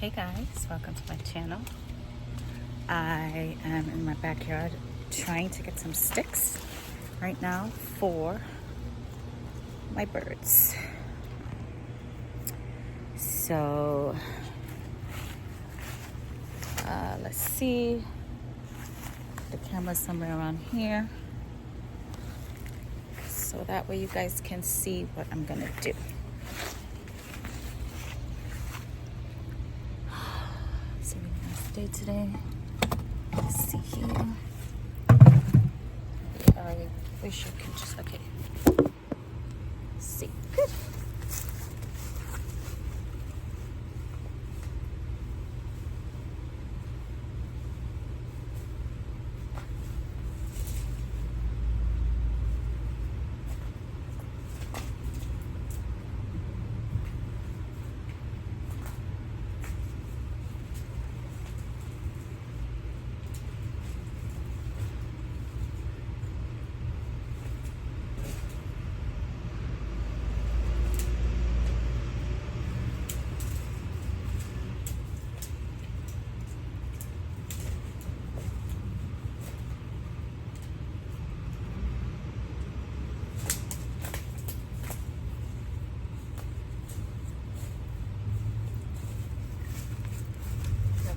Hey guys, welcome to my channel. I am in my backyard trying to get some sticks right now for my birds. So let's see, the camera's somewhere around here so that way you guys can see what I'm gonna do. It's a really nice day today. Let's see here. I wish I could just, okay. See, good.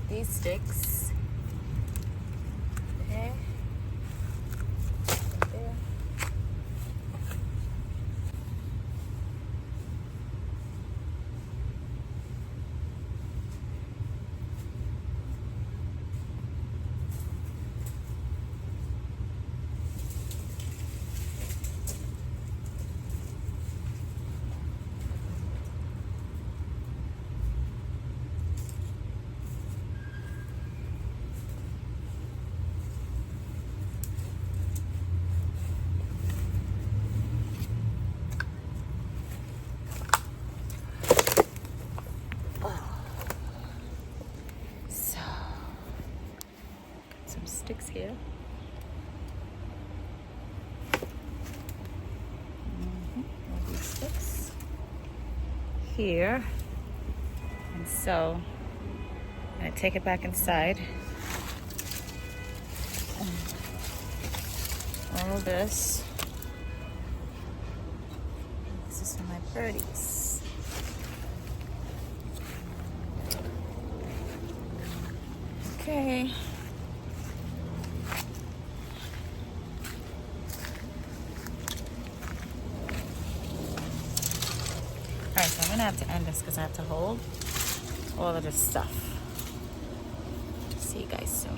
These sticks. Okay. There. Some sticks here. All these sticks here, and so I'm gonna take it back inside. All this is for my birdies. Okay. Alright, so I'm gonna have to end this because I have to hold all of this stuff. See you guys soon.